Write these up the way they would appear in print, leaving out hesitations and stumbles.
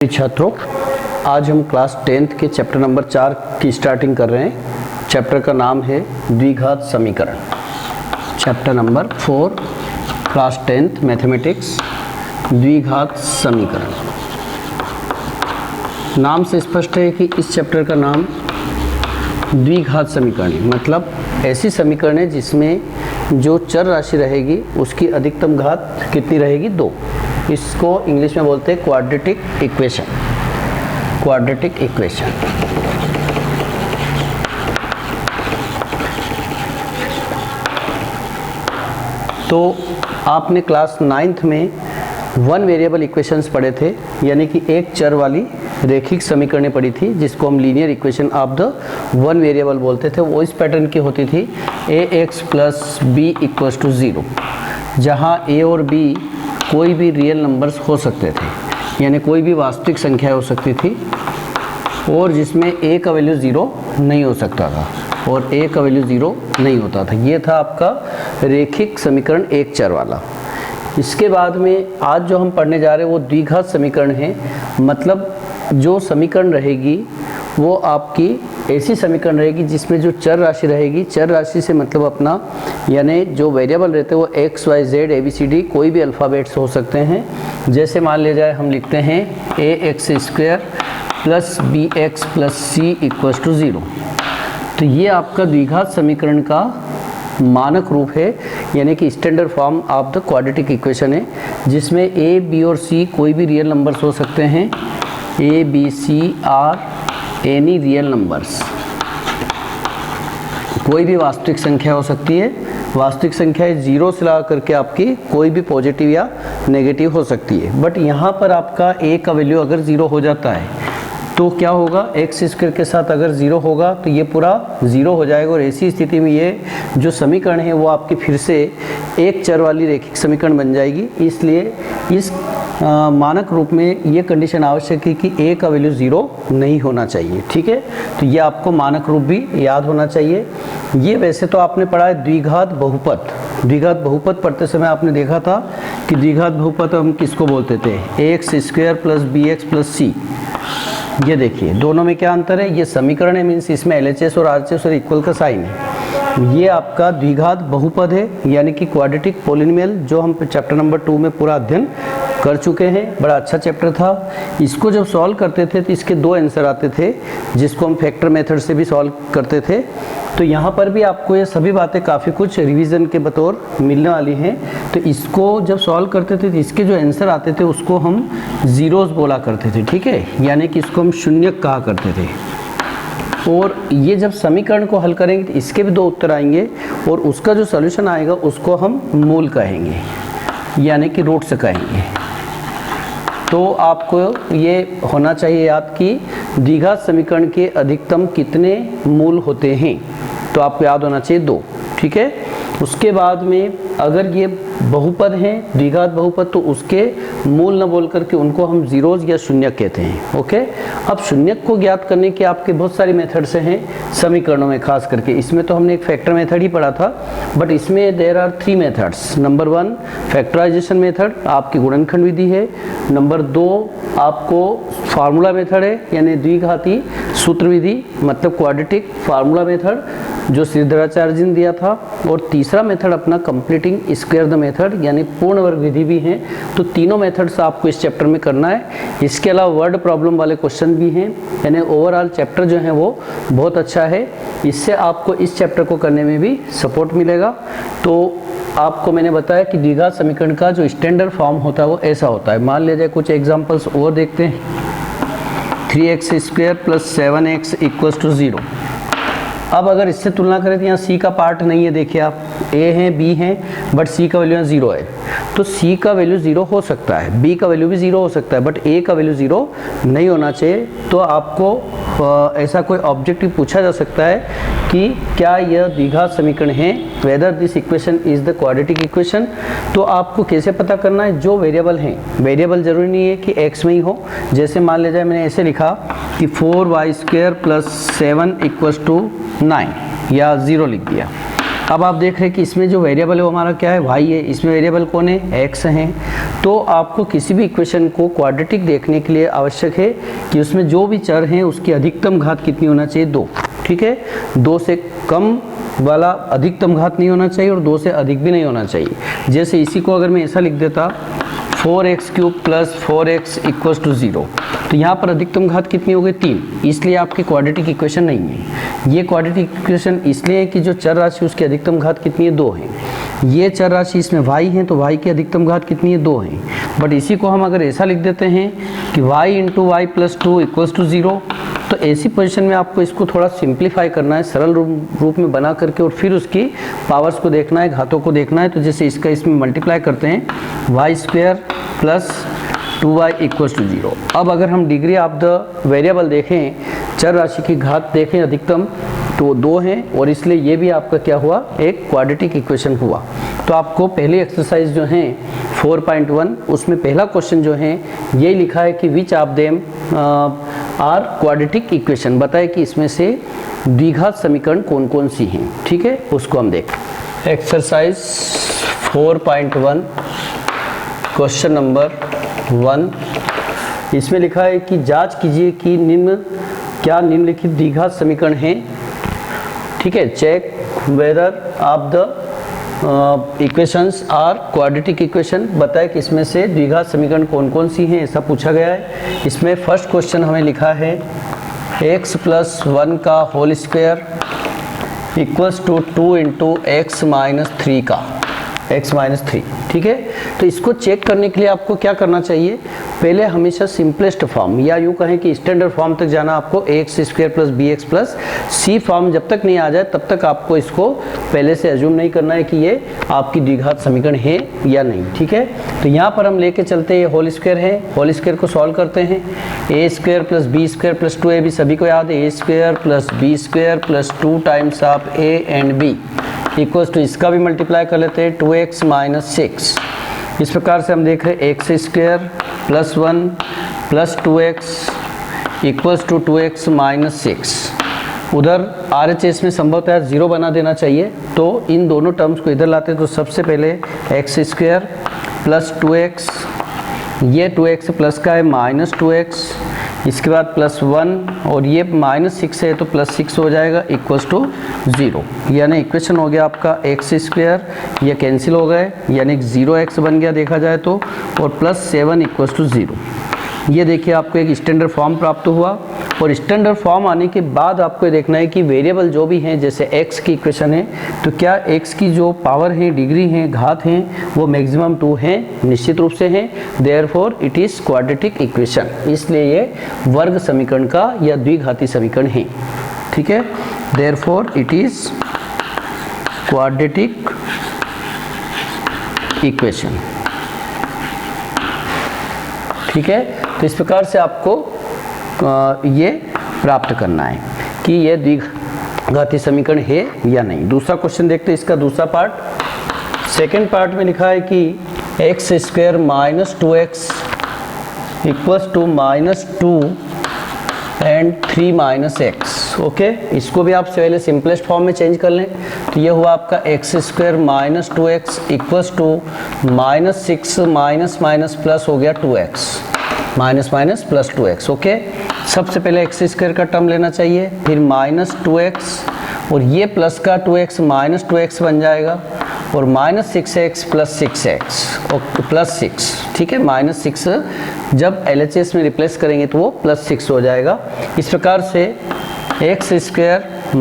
छात्रों, आज हम क्लास 10th के चैप्टर नंबर 4 की स्टार्टिंग कर रहे हैं। चैप्टर का नाम है द्विघात समीकरण। Chapter number 4 class 10th mathematics, द्विघात समीकरण। नाम से स्पष्ट है कि इस चैप्टर का नाम द्विघात समीकरण है, मतलब ऐसी समीकरण है जिसमें जो चर राशि रहेगी उसकी अधिकतम घात कितनी रहेगी? 2। इसको इंग्लिश में बोलते हैं क्वाड्रेटिक इक्वेशन। Quadratic equation. तो आपने क्लास 9th में 1 वेरिएबल इक्वेशंस पढ़े थे, यानी कि एक चर वाली रेखिक समीकरणें पढ़ी थी जिसको हम linear equation of the 1 variable बोलते थे। वो इस पैटर्न की होती थी ax plus b equals to 0, जहाँ a और b कोई भी रियल नंबर्स हो सकते थे, यानी कोई भी वास्तविक संख्या हो सकती थी, और जिसमें a का वैल्यू 0 नहीं हो सकता था और a का वैल्यू 0 नहीं होता था। ये था आपका रेखिक समीकरण एक चर वाला। इसके बाद में आज जो हम पढ़ने जा रहे हैं वो द्विघात समीकरण है, मतलब जो समीकरण रहेगी वो आपकी ऐसी समीकरण रहेगी जिसमें जो चर राशि रहेगी, चर राशि से मतलब अपना यानी जो वेरिएबल रहते हैं वो x, y, z, a, b, c, d कोई भी अल्फ़ाबेट्स हो सकते हैं। जैसे मान लिया जाए हम लिखते हैं ax² plus bx plus c equals to 0। तो ये आपका द्विघात समीकरण का मानक रूप है, यानी कि standard form of the quadratic equation है, जिसमें a, b और c कोई भी रियल नंबर्स हो सकते हैं। a, b, c are any real numbers, कोई भी वास्तविक संख्या हो सकती है। वास्तविक संख्या 0 से लगा करके आपकी कोई भी पॉजिटिव या नेगेटिव हो सकती है। बट यहाँ पर आपका a का वैल्यू अगर 0 हो जाता है तो क्या होगा? x² के साथ अगर 0 होगा तो ये पूरा 0 हो जाएगा, और ऐसी स्थिति में ये जो समीकरण है वो आपकी फिर से एक चर वाली रेखिक समीकरण बन जाएगी। इसलिए इस मानक रूप में ये कंडीशन आवश्यक है कि a का वैल्यू 0 नहीं होना चाहिए। ठीक है, तो ये आपको मानक रूप भी याद होना चाहिए। ये वैसे तो आपने पढ़ा है द्विघात बहुपद। द्विघात बहुपद पढ़ते समय आपने देखा था कि द्विघात बहुपद हम किसको बोलते थे? ax² plus bx plus c। ये देखिए दोनों में क्या अंतर है? ये समीकरण है, मीन्स इसमें LHS और RHS और इक्वल का साइन है। ये आपका द्विघात बहुपद है, यानी कि क्वाड्रेटिक पॉलिनोमियल, जो हम चैप्टर नंबर 2 में पूरा अध्ययन कर चुके हैं। बड़ा अच्छा चैप्टर था। इसको जब सॉल्व करते थे तो इसके 2 आंसर आते थे, जिसको हम फैक्टर मेथड से भी सॉल्व करते थे। तो यहाँ पर भी आपको ये सभी बातें काफ़ी कुछ रिवीजन के बतौर मिलने वाली हैं। तो इसको जब सॉल्व करते थे तो इसके जो आंसर आते थे उसको हम ज़ीरोज़ बोला करते थे। ठीक है, यानी कि इसको हम शून्यक कहा करते थे। और ये जब समीकरण को हल करेंगे तो इसके भी 2 उत्तर आएंगे, और उसका जो सॉल्यूशन आएगा उसको हम मूल कहेंगे, यानी कि रूट्स कहेंगे। तो आपको ये होना चाहिए याद कि द्विघात समीकरण के अधिकतम कितने मूल होते हैं, तो आपको याद होना चाहिए 2। ठीक है, उसके बाद में अगर ये बहुपद हैं, द्विघात बहुपद, तो उसके मूल न बोल करके उनको हम ज़ीरोज़ या शून्यक कहते हैं। ओके, अब शून्यक को ज्ञात करने के आपके बहुत सारी मेथड्स हैं समीकरणों में, खास करके इसमें तो हमने एक फैक्टर मेथड ही पढ़ा था, बट इसमें there are 3 methods. Number 1 factorisation method, आपकी गुणनखंड विधि है। नंबर 2 आपको फार्मूला मेथड है, यानी द्विघाती सूत्र विधि, मतलब क्वाड्रेटिक फार्मूला मेथड, जो श्रीधराचार्य जी ने दिया था। और तीसरा मेथड अपना कंप्लीटिंग स्क्वायर द मेथड, यानी पूर्ण वर्ग विधि भी है। तो तीनों मेथड्स आपको इस चैप्टर में करना है। इसके अलावा वर्ड प्रॉब्लम वाले क्वेश्चन भी हैं, यानी ओवरऑल चैप्टर जो है वो बहुत अच्छा है। इससे आपको इस चैप्टर को करने में भी सपोर्ट मिलेगा। तो आपको मैंने बताया कि द्विघात समीकरण का जो स्टैंडर्ड फॉर्म होता है वो ऐसा होता है। मान लीजिए कुछ एग्जाम्पल्स और देखते हैं। 3x² plus 7x equals to 0। अब अगर इससे तुलना करें तो यहाँ c का पार्ट नहीं है, देखिए आप, a है, b है, बट c का वैल्यू यहाँ 0 है। तो c का वैल्यू 0 हो सकता है, b का वैल्यू भी 0 हो सकता है, बट a का वैल्यू 0 नहीं होना चाहिए। तो आपको ऐसा कोई ऑब्जेक्टिव पूछा जा सकता है कि क्या यह द्विघात समीकरण है, whether this equation is the quadratic equation. तो आपको कैसे पता करना है? जो वेरिएबल हैं, वेरिएबल जरूरी नहीं है कि x में ही हो। जैसे मान लीजिए मैंने ऐसे लिखा कि 4y² प्लस 7 इक्वल्स टू 9 या 0 लिख दिया। अब आप देख रहे हैं कि इसमें जो वेरिएबल है वो हमारा क्या है, y है, इसमें वेरिएबल कौन है, x है। तो आपको किसी भी इक्वेशन को क्वाड्रेटिक देखने के लिए आवश्यक है कि उसमें जो भी चर हैं उसकी अधिकतम घात कितनी होना चाहिए, 2। ठीक है, 2 से कम वाला अधिकतम घात नहीं होना चाहिए और 2 से अधिक भी नहीं होना चाहिए। जैसे इसी को अगर मैं ऐसा लिख देता 4x³ + 4x = 0, तो यहाँ पर अधिकतम घात कितनी हो गई, 3, इसलिए आपकी क्वाड्रेटिक इक्वेशन नहीं है। ये क्वाड्रेटिक इक्वेशन इसलिए है कि जो चर राशि उसकी अधिकतम घात कितनी है, 2 है। ये चर राशि इसमें y है तो y की अधिकतम घात कितनी है, 2 है। बट इसी को हम अगर ऐसा लिख देते हैं कि y × y + 2 = 0, तो ऐसी पोजीशन में आपको इसको थोड़ा सिंप्लीफाई करना है, सरल रूप में बना करके, और फिर उसकी पावर्स को देखना है, घातों को देखना है। तो जैसे इसका इसमें मल्टीप्लाई करते हैं, y² + 2y = 0। अब अगर हम डिग्री ऑफ द वेरिएबल देखें, चर राशि की घात देखें अधिकतम, तो 2 है और इसलिए ये भी आपका क्या हुआ, एक क्वाड्रेटिक इक्वेशन हुआ। तो आपको पहली एक्सरसाइज जो है 4.1, उसमें पहला क्वेश्चन जो है यही लिखा है कि which of them are quadratic equation, बताए कि इसमें से द्विघात समीकरण कौन कौन सी हैं। ठीक है, उसको हम देखें। एक्सरसाइज 4.1 क्वेश्चन नंबर 1, इसमें लिखा है कि जांच कीजिए कि निम्नलिखित द्विघात समीकरण हैं। ठीक है, check whether of the equations are quadratic equation, बताए कि इसमें से द्विघात समीकरण कौन कौन सी हैं, ऐसा पूछा गया है। इसमें फर्स्ट क्वेश्चन हमें लिखा है x + 1 का होल स्क्वायर = 2 × x - 3 का x - 3। ठीक है, तो इसको चेक करने के लिए आपको क्या करना चाहिए, पहले हमेशा सिंपलेस्ट फॉर्म या यूँ कहें कि स्टैंडर्ड फॉर्म तक जाना। आपको ax² + bx + c फॉर्म जब तक नहीं आ जाए तब तक आपको इसको पहले से एज्यूम नहीं करना है कि ये आपकी द्विघात समीकरण है या नहीं। ठीक है, तो यहाँ पर हम लेके चलते हैं, होल स्क्वायर है, होल स्क्वायर को सॉल्व करते हैं। a² + b² + 2ab, सभी को याद है, a² + b² + 2 times of a and b = इसका भी मल्टीप्लाई कर लेते हैं, 2x - 6। इस प्रकार से हम देख रहे हैं x² + 1 + 2x = 2x - 6। उधर RHS में संभवतः 0 बना देना चाहिए, तो इन दोनों टर्म्स को इधर लाते हैं। तो सबसे पहले x² + 2x, ये 2x प्लस का है -2x, इसके बाद +1 और ये -6 है तो +6 हो जाएगा = 0। यानी इक्वेशन हो गया आपका x², ये कैंसिल हो गए यानी 0x बन गया देखा जाए तो, और +7 = 0। ये देखिए आपको एक स्टैंडर्ड फॉर्म प्राप्त हुआ। और स्टैंडर्ड फॉर्म आने के बाद आपको देखना है कि वेरिएबल जो भी हैं, जैसे x की इक्वेशन है तो क्या x की जो पावर है, डिग्री है, घात हैं, वो मैक्सिमम 2 हैं, निश्चित रूप से हैं। Therefore it is quadratic equation, इसलिए ये वर्ग समीकरण का या द्विघाती समीकरण है। ठीक है, therefore it is quadratic equation. ठीक है, तो इस प्रकार से आपको ये प्राप्त करना है कि ये द्विघाती समीकरण है या नहीं। दूसरा क्वेश्चन देखते हैं, इसका दूसरा पार्ट। सेकंड पार्ट में लिखा है कि x² - 2x = -2 and 3 - x। Okay, इसको भी आप पहले सिंपलेस्ट फॉर्म में चेंज कर लें। तो ये हुआ आपका x² - 2x = -6 - प्लस हो गया 2x, -+ 2x। ओके, सबसे पहले x² का टर्म लेना चाहिए, फिर -2x और ये प्लस का 2x -2x बन जाएगा, और -6x + 6x ओके +6। ठीक है, -6 जब LHS में रिप्लेस करेंगे तो वो +6 हो जाएगा। इस प्रकार से x² -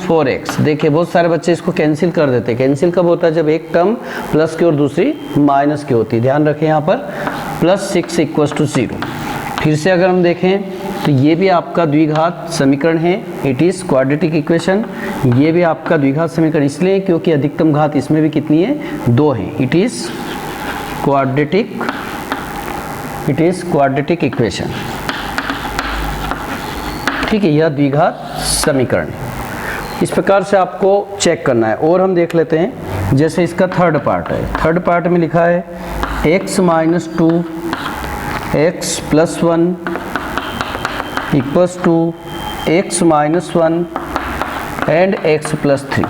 4x, देखिए बहुत सारे बच्चे इसको कैंसिल कर देते हैं। कैंसिल कब होता है, जब एक टर्म प्लस की और दूसरी माइनस की होती है। ध्यान रखें यहाँ पर +6 = 0। फिर से अगर हम देखें तो ये भी आपका द्विघात समीकरण है, इट इज़ क्वाड्रेटिक इक्वेशन। ये भी आपका द्विघात समीकरण इसलिए क्योंकि अधिकतम घात इसमें भी कितनी है, 2 है। It is quadratic equation. ठीक है, यह द्विघात समीकरण है। इस प्रकार से आपको चेक करना है। और हम देख लेते हैं, जैसे इसका थर्ड पार्ट है। थर्ड पार्ट में लिखा है x - 2 x + 1 = x - 1 and x + 3।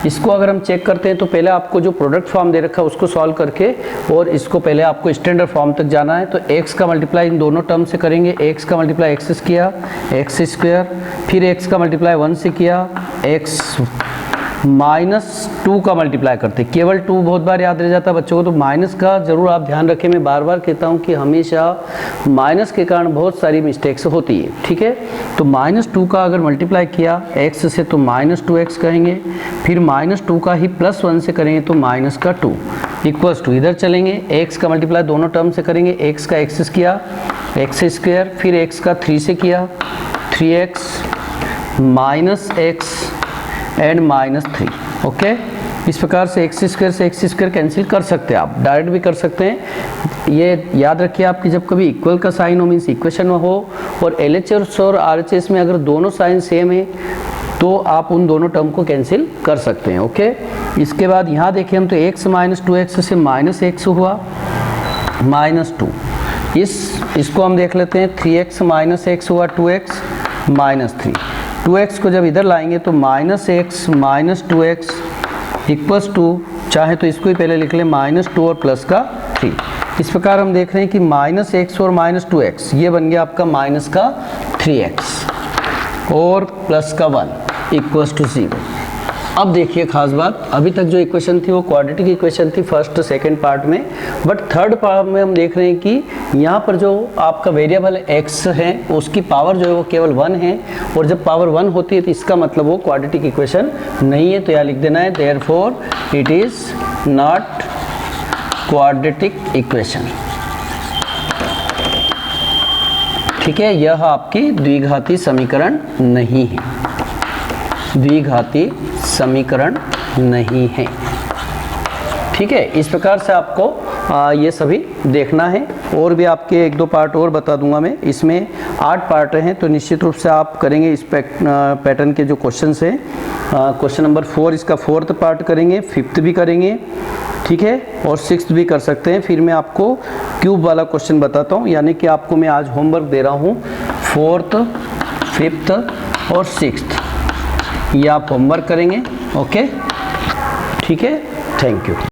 इसको अगर हम चेक करते हैं तो पहले आपको जो प्रोडक्ट फॉर्म दे रखा है उसको सॉल्व करके और इसको पहले आपको स्टैंडर्ड फॉर्म तक जाना है। तो x का मल्टीप्लाई इन दोनों टर्म से करेंगे, x का मल्टीप्लाई x से किया x स्क्वायर, फिर x का मल्टीप्लाई 1 से किया x -2 का मल्टीप्लाई करते, केवल 2 बहुत बार याद रह जाता है बच्चों को, तो माइनस का ज़रूर आप ध्यान रखें। मैं बार बार कहता हूं कि हमेशा माइनस के कारण बहुत सारी मिस्टेक्स होती है, ठीक है। तो -2 का अगर मल्टीप्लाई किया x से तो -2x कहेंगे, फिर -2 का ही +1 से करेंगे तो -2 इक्वल्स टू, इधर चलेंगे x का मल्टीप्लाई दोनों टर्म से करेंगे, x का x किया x स्क्वायर, फिर x का 3 से किया 3x -x एंड -3, ओके। इस प्रकार से x स्क्वायर से x स्क्वायर कैंसिल कर सकते हैं, आप डायरेक्ट भी कर सकते हैं। ये याद रखिए आपकी जब कभी इक्वल का साइन हो मीन्स इक्वेशन हो, और LHS और RHS में अगर दोनों साइन सेम है तो आप उन दोनों टर्म को कैंसिल कर सकते हैं, ओके। इसके बाद यहाँ देखिए हम तो x -2x से -x हुआ -2, इसको हम देख लेते हैं 3x -x हुआ 2x -3, 2x को जब इधर लाएंगे तो -x -2x इक्वल्स टू, चाहे तो इसको ही पहले लिख लें -2 और प्लस का 3। इस प्रकार हम देख रहे हैं कि -x और -2x ये बन गया आपका -3x और प्लस का 1 इक्वल्स टू 0। अब देखिए खास बात, अभी तक जो इक्वेशन थी वो क्वाड्रेटिक इक्वेशन थी फर्स्ट सेकंड पार्ट में, बट थर्ड पार्ट में हम देख रहे हैं कि यहाँ पर जो आपका वेरिएबल x है उसकी पावर जो है वो केवल 1 है, और जब पावर 1 होती है तो इसका मतलब वो क्वाड्रेटिक इक्वेशन नहीं है। तो यहाँ लिख देना है therefore it is not quadratic equation, ठीक है। यह आपकी द्विघाती समीकरण नहीं है, द्विघाती समीकरण नहीं है, ठीक है। इस प्रकार से आपको ये सभी देखना है, और भी आपके 1-2 पार्ट और बता दूंगा मैं। इसमें 8 पार्ट हैं, तो निश्चित रूप से आप करेंगे इस पैटर्न के जो क्वेश्चंस हैं। क्वेश्चन नंबर 4 इसका 4th पार्ट करेंगे, 5th भी करेंगे, ठीक है, और 6th भी कर सकते हैं। फिर मैं आपको क्यूब वाला क्वेश्चन बताता हूँ, यानी कि आपको मैं आज होमवर्क दे रहा हूँ 4th 5th और 6th, ये आप होमवर्क करेंगे, ओके, ठीक है। Thank you.